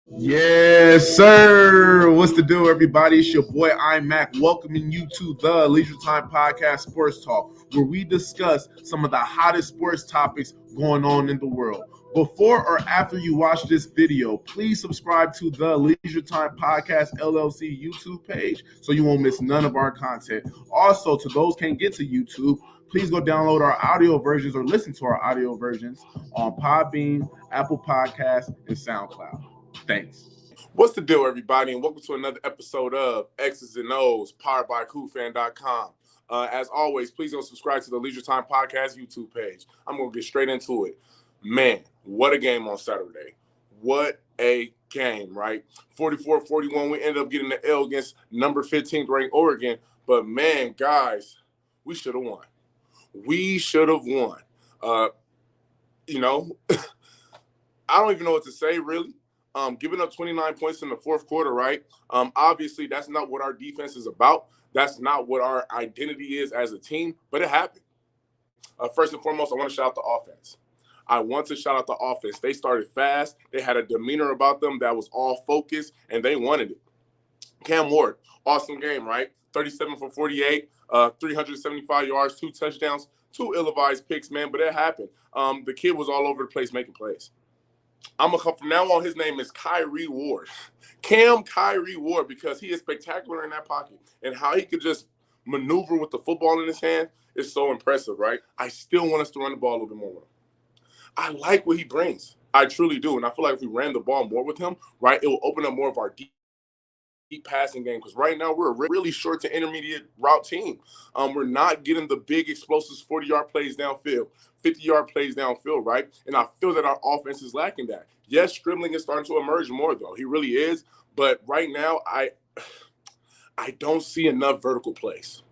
Yes, sir. What's the deal, everybody? It's your boy, I'm Mac, welcoming you to the Leisure Time Podcast Sports Talk, where we discuss some of the hottest sports topics going on in the world. Before or after you watch this video, please subscribe to the Leisure Time Podcast LLC YouTube page so you won't miss none of our content. Also, to those can't get to YouTube, please go download our audio versions or listen to our audio versions on Podbean, Apple Podcasts, and SoundCloud. Thanks. What's the deal, everybody, and welcome to another episode of X's and O's, powered by CoolFan.com. As always, please go subscribe to the Leisure Time Podcast YouTube page. I'm going to get straight into it. Man, what a game on Saturday. What a game, right? 44-41, we ended up getting the L against number 15th ranked Oregon. But, man, guys, we should have won. We should have won. I don't even know what to say, really. Giving up 29 points in the fourth quarter, right? Obviously, that's not what our defense is about. That's not what our identity is as a team, but it happened. First and foremost, I want to shout out the offense. I want to shout out the offense. They started fast. They had a demeanor about them that was all focused, and they wanted it. Cam Ward, awesome game, right? 37 for 48, 375 yards, 2 touchdowns, 2 ill-advised picks, man, but it happened. The kid was all over the place making plays. I'm going to come from now on. His name is Kyrie Ward. Kyrie Ward, because he is spectacular in that pocket. And how he could just maneuver with the football in his hand is so impressive, right? I still want us to run the ball a little bit more with him. I like what he brings. I truly do. And I feel like if we ran the ball more with him, right, it will open up more of our deep passing game, because right now we're a really short to intermediate route team. We're not getting the big explosive 40-yard plays downfield, 50-yard plays downfield, right? And I feel that our offense is lacking that. Yes, Stribling is starting to emerge more, though. He really is. But right now, I don't see enough vertical plays.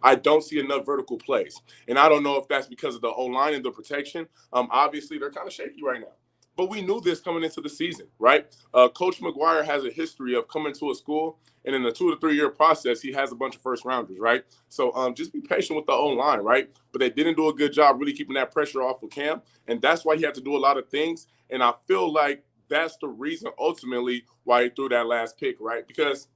I don't see enough vertical plays. And I don't know if that's because of the O-line and the protection. Obviously, they're kind of shaky right now. But we knew this coming into the season, right? Coach McGuire has a history of coming to a school, and in a 2 to 3 year process, he has a bunch of first rounders, right? So just be patient with the O-line, right? But they didn't do a good job really keeping that pressure off of Cam, and that's why he had to do a lot of things. And I feel like that's the reason ultimately why he threw that last pick, right? Because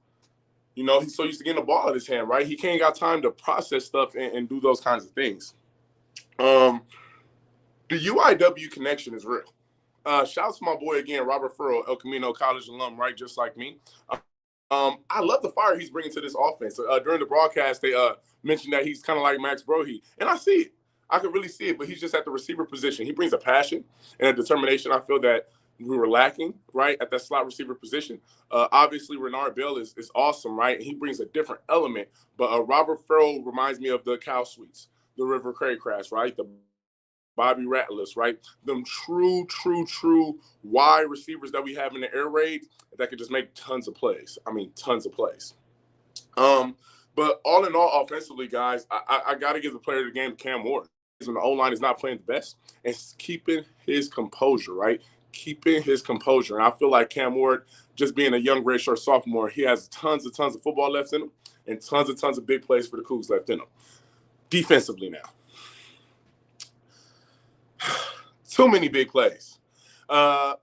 he's so used to getting the ball out of his hand, right? He can't got time to process stuff and do those kinds of things. The UIW connection is real. Shout out to my boy again, Robert Furrow, El Camino College alum, right, just like me. I love the fire he's bringing to this offense. During the broadcast, they mentioned that he's kind of like Max Brohy, and I see it. I can really see it, but he's just at the receiver position. He brings a passion and a determination I feel that we were lacking, right, at that slot receiver position. Obviously, Renard Bell is awesome, right? He brings a different element, but Robert Furrow reminds me of the Cal Sweets, the River Craycrafts, right, the Bobby Rattlers, right? Them true wide receivers that we have in the air raid that could just make tons of plays. I mean, tons of plays. But all in all, offensively, guys, I got to give the player of the game to Cam Ward. When the O-line is not playing the best, and keeping his composure, right? Keeping his composure. And I feel like Cam Ward, just being a young redshirt sophomore, he has tons of football left in him and tons of big plays for the Cougs left in him. Defensively now. Too many big plays. I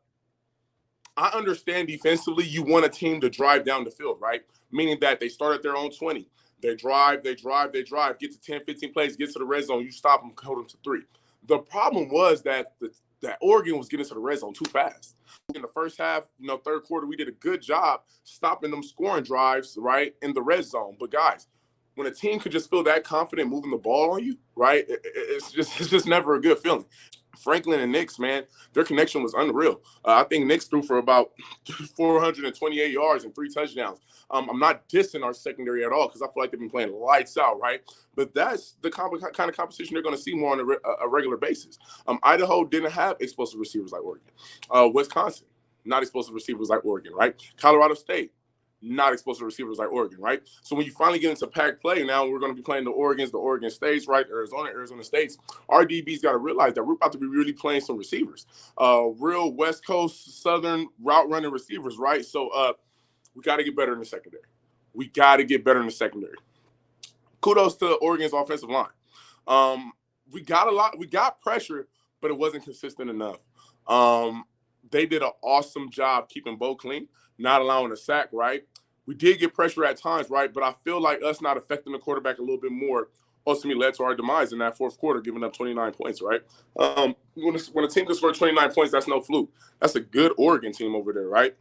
understand defensively you want a team to drive down the field, right? Meaning that they start at their own 20. They drive, get to 10, 15 plays, get to the red zone, you stop them, hold them to 3. The problem was that that Oregon was getting to the red zone too fast. In the first half, third quarter, we did a good job stopping them scoring drives, right, in the red zone. But guys, when a team could just feel that confident moving the ball on you, right, it's just never a good feeling. Franklin and Nix, man, their connection was unreal. I think Nix threw for about 428 yards and 3 touchdowns. I'm not dissing our secondary at all because I feel like they've been playing lights out, right? But that's the kind of competition they're going to see more on a regular basis. Idaho didn't have explosive receivers like Oregon. Wisconsin, not explosive receivers like Oregon, right? Colorado State, not explosive receivers like Oregon, right? So when you finally get into pack play, now we're going to be playing the Oregons, the Oregon States, right? Arizona States. Our DBs got to realize that we're about to be really playing some receivers, real West Coast, Southern route running receivers, right? So we got to get better in the secondary. Kudos to Oregon's offensive line. We got pressure, but it wasn't consistent enough. they did an awesome job keeping Bo clean, not allowing a sack, right? We did get pressure at times, right? But I feel like us not affecting the quarterback a little bit more ultimately led to our demise in that fourth quarter, giving up 29 points, right? When a team can score 29 points, that's no fluke. That's a good Oregon team over there, right?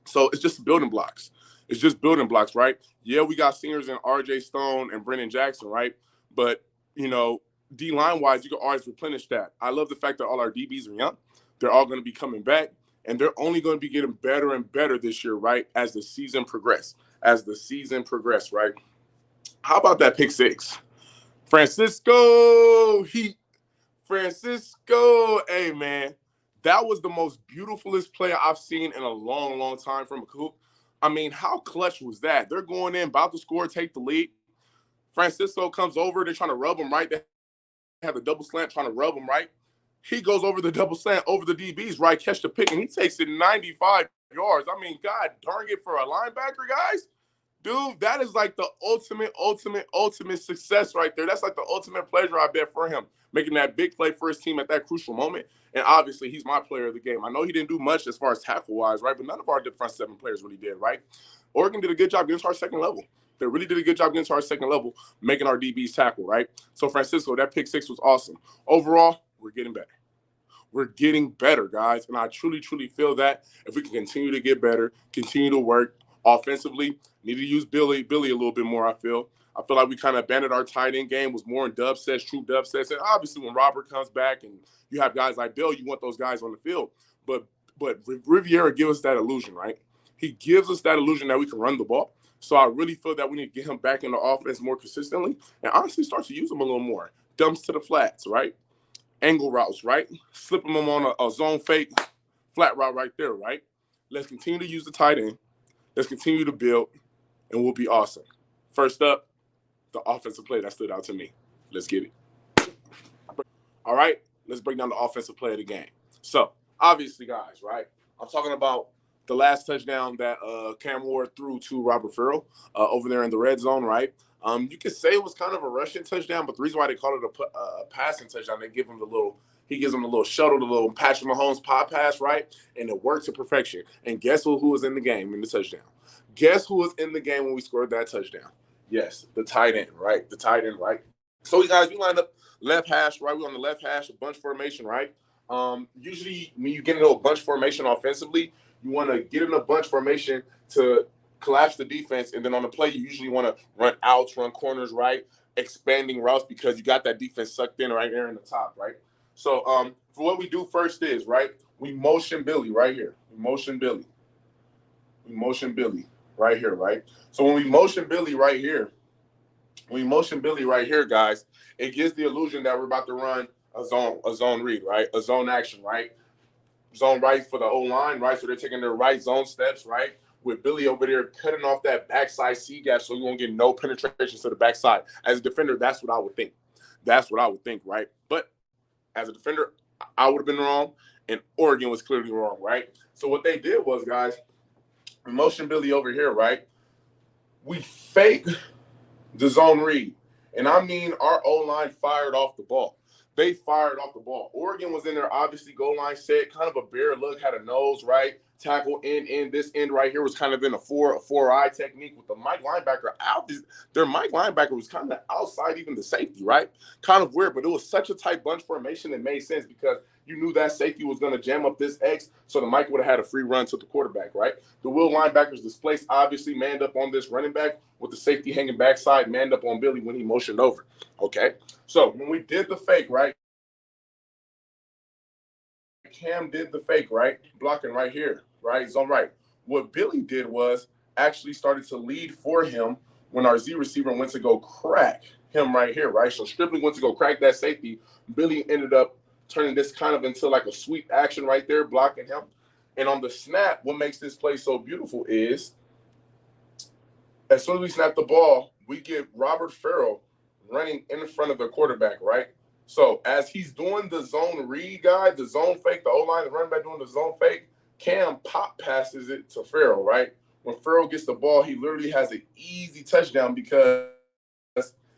So it's just building blocks. It's just building blocks, right? Yeah, we got seniors in R.J. Stone and Brennan Jackson, right? But, D-line wise, you can always replenish that. I love the fact that all our DBs are young. They're all going to be coming back, and they're only going to be getting better and better this year, right, as the season progresses. Right? How about that pick six? Francisco Heat. Francisco, hey, man. That was the most beautifulest play I've seen in a long, long time from a Coop. I mean, how clutch was that? They're going in, about to score, take the lead. Francisco comes over. They're trying to rub him right. They have the double slant trying to rub him right. He goes over the double slant over the DBs, right? Catch the pick, and he takes it 95 yards. I mean, God darn it for a linebacker, guys. Dude, that is like the ultimate success right there. That's like the ultimate pleasure, I bet, for him, making that big play for his team at that crucial moment. And obviously, he's my player of the game. I know he didn't do much as far as tackle-wise, right? But none of our front seven players really did, right? Oregon did a good job getting to our second level. They really did a good job getting to our second level, making our DBs tackle, right? So, Francisco, that pick six was awesome. Overall, we're getting better. We're getting better, guys. And I truly, truly feel that if we can continue to get better, continue to work offensively, need to use Billy a little bit more, I feel like we kind of abandoned our tight end game, was more in dub sets, true dub sets. And obviously when Robert comes back and you have guys like Bill, you want those guys on the field. But Riviera gives us that illusion, right? He gives us that illusion that we can run the ball. So I really feel that we need to get him back in the offense more consistently and honestly start to use him a little more. Dumps to the flats, right? Angle routes, right? Slipping them on a zone fake flat route right there, right? Let's continue to use the tight end. Let's continue to build, and we'll be awesome. First up, the offensive play that stood out to me. Let's get it. All right, let's break down the offensive play of the game. So, obviously, guys, right? I'm talking about the last touchdown that Cam Ward threw to Robert Farrell over there in the red zone, right? You could say it was kind of a rushing touchdown, but the reason why they call it a passing touchdown, he gives him the little shuttle, the little Patrick Mahomes pop pass, right? And it worked to perfection. And guess who was in the game in the touchdown? Guess who was in the game when we scored that touchdown? Yes, the tight end, right? The tight end, right? So, guys, we lined up left hash, right? We're on the left hash, a bunch formation, right? Usually when you get into a bunch formation offensively, you want to get in a bunch formation to collapse the defense. And then on the play, you usually want to run outs, run corners, right? Expanding routes because you got that defense sucked in right there in the top, right? So for what we do first is, right, we motion Billy right here. We motion Billy right here, right? So when we motion Billy right here, guys, it gives the illusion that we're about to run a zone read, right? A zone action, right? Zone right for the O-line, right? So they're taking their right zone steps, right? With Billy over there cutting off that backside C gap so you won't get no penetration to the backside. As a defender, that's what I would think. Right? But as a defender, I would have been wrong, and Oregon was clearly wrong, right? So what they did was, guys, motion Billy over here, right? We fake the zone read. And I mean, our O-line fired off the ball. They fired off the ball. Oregon was in there, obviously, goal line set, kind of a bare look, had a nose, right? Tackle in. This end right here was kind of in a four-eye technique with the Mike linebacker out. Their Mike linebacker was kind of outside even the safety, right? Kind of weird, but it was such a tight bunch formation that made sense because you knew that safety was going to jam up this X, so the Mike would have had a free run to the quarterback, right? The Will linebackers displaced, obviously, manned up on this running back with the safety hanging backside, manned up on Billy when he motioned over, okay? So when we did the fake, right, Cam did the fake, right, blocking right here, right, zone right. What Billy did was actually started to lead for him when our Z receiver went to go crack him right here, right? So Stripling went to go crack that safety. Billy ended up turning this kind of into like a sweep action right there, blocking him. And on the snap, what makes this play so beautiful is as soon as we snap the ball, we get Robert Farrell running in front of the quarterback, right? So as he's doing the zone read, guy, the zone fake, the O-line, the running back doing the zone fake, Cam pop passes it to Farrell, right? When Farrell gets the ball, he literally has an easy touchdown because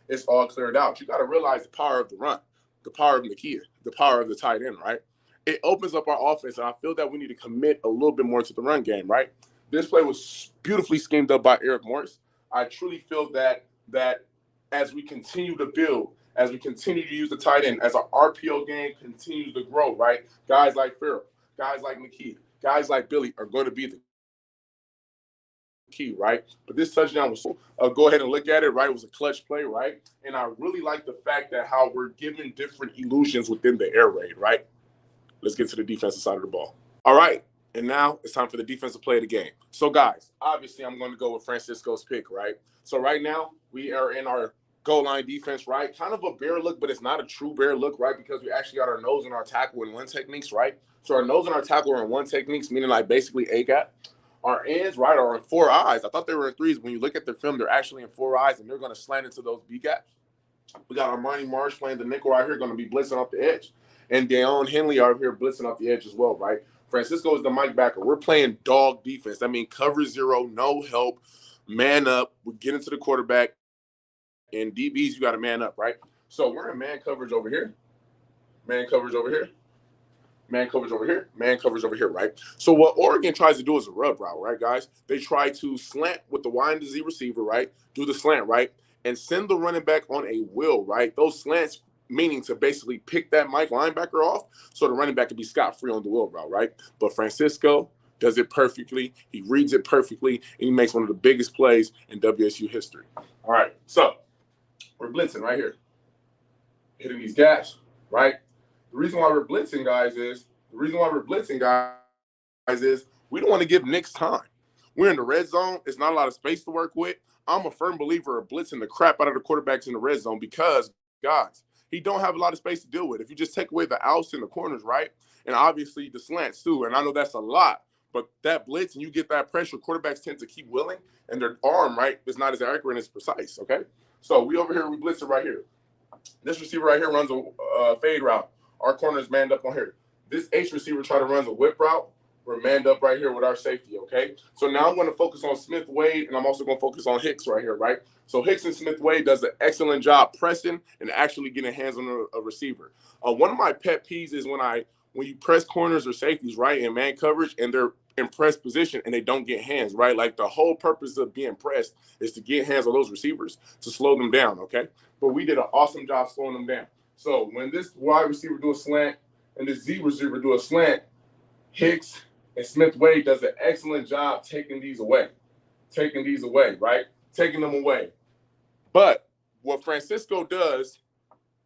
it's all cleared out. You got to realize the power of the run, the power of Nakia, the power of the tight end, right? it opens up our offense, and I feel that we need to commit a little bit more to the run game, right? This play was beautifully schemed up by Eric Morris. I truly feel that as we continue to build, as we continue to use the tight end, as our RPO game continues to grow, right? Guys like Farrell, guys like McKee, guys like Billy are going to be the key, right? But this touchdown was go ahead and look at it, right? It was a clutch play, right? And I really like the fact that how we're given different illusions within the air raid, right? Let's get to the defensive side of the ball. All right. And now it's time for the defensive play of the game. So, guys, obviously I'm going to go with Francisco's pick, right? So right now we are in our goal line defense, right? Kind of a bear look, but it's not a true bear look, right? Because we actually got our nose and our tackle in one techniques, right? So our nose and our tackle are in one techniques, meaning like basically A gap. Our ends, right, are in four eyes. I thought they were in threes. When you look at their film, they're actually in four eyes, and they're going to slant into those B gaps. We got Armani Marsh playing the nickel right here, going to be blitzing off the edge. And Deion Henley out here blitzing off the edge as well, right? Francisco is the Mike backer. We're playing dog defense. I mean, cover zero, no help, man up. We get into the quarterback. And DBs, you got to man up, right? So we're in man coverage over here. Man coverage over here. Man coverage over here, man coverage over here, right? So what Oregon tries to do is a rub route, right, guys? They try to slant with the Y and the Z receiver, right? Do the slant, right? And send the running back on a wheel, right? Those slants meaning to basically pick that Mike linebacker off so the running back can be scot-free on the wheel route, right? But Francisco does it perfectly. He reads it perfectly, and he makes one of the biggest plays in WSU history. All right, so we're blitzing right here. Hitting these gaps, right? The reason why we're blitzing, guys, is we don't want to give Knicks time. We're in the red zone. It's not a lot of space to work with. I'm a firm believer of blitzing the crap out of the quarterbacks in the red zone because, guys, he don't have a lot of space to deal with. If you just take away the outs in the corners, right, and obviously the slants too, and I know that's a lot, but that blitz and you get that pressure, quarterbacks tend to keep willing, and their arm, right, is not as accurate and as precise, okay? So we over here, we blitz it right here. This receiver right here runs a fade route. Our corner is manned up on here. This H receiver try to run a whip route. We're manned up right here with our safety, okay? So now I'm going to focus on Smith-Wade, and I'm also going to focus on Hicks right here, right? So Hicks and Smith-Wade does an excellent job pressing and actually getting hands on a receiver. One of my pet peeves is when you press corners or safeties, right, in man coverage, and they're in press position and they don't get hands, right? Like the whole purpose of being pressed is to get hands on those receivers to slow them down, okay? But we did an awesome job slowing them down. So when this wide receiver do a slant and this Z receiver do a slant, Hicks and Smith-Wade does an excellent job taking these away, right? Taking them away. But what Francisco does,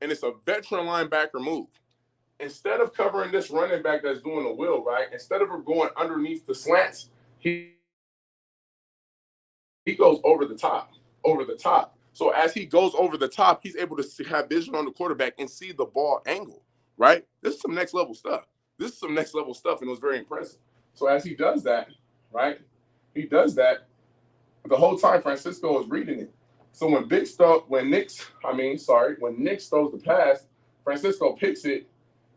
and it's a veteran linebacker move, instead of covering this running back that's doing the wheel, right, instead of going underneath the slants, he goes over the top. So as he goes over the top, he's able to have vision on the quarterback and see the ball angle, right? This is some next level stuff. And it was very impressive. So as he does that, right, the whole time Francisco is reading it. So when Nick throws the pass, Francisco picks it,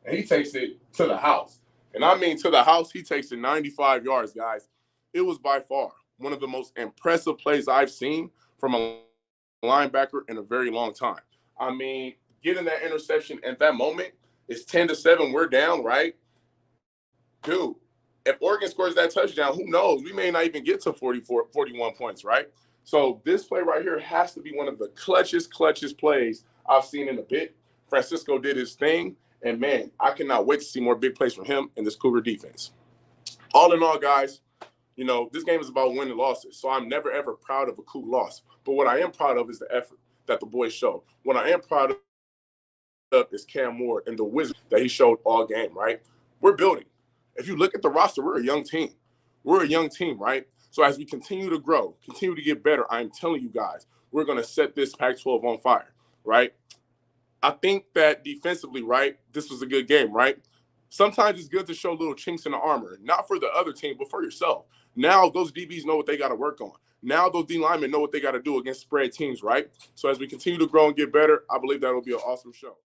and he takes it to the house. And I mean to the house, he takes it 95 yards, guys. It was by far one of the most impressive plays I've seen from a linebacker in a very long time. I mean, getting that interception at that moment, it's 10-7, we're down, right? Dude, if Oregon scores that touchdown, who knows? We may not even get to 41 points, right? So this play right here has to be one of the clutchest plays I've seen in a bit. Francisco did his thing, and man, I cannot wait to see more big plays from him in this Cougar defense. All in all, guys, you know, this game is about winning and losses, so I'm never, ever proud of a Cougar loss. But what I am proud of is the effort that the boys showed. What I am proud of is Cam Ward and the wisdom that he showed all game, right? We're building. If you look at the roster, we're a young team. Right? So as we continue to grow, continue to get better, I'm telling you guys, we're going to set this Pac-12 on fire, right? I think that defensively, right, this was a good game, right? Sometimes it's good to show little chinks in the armor, not for the other team, but for yourself. Now those DBs know what they got to work on. Now those D linemen know what they got to do against spread teams, right? So as we continue to grow and get better, I believe that will be an awesome show.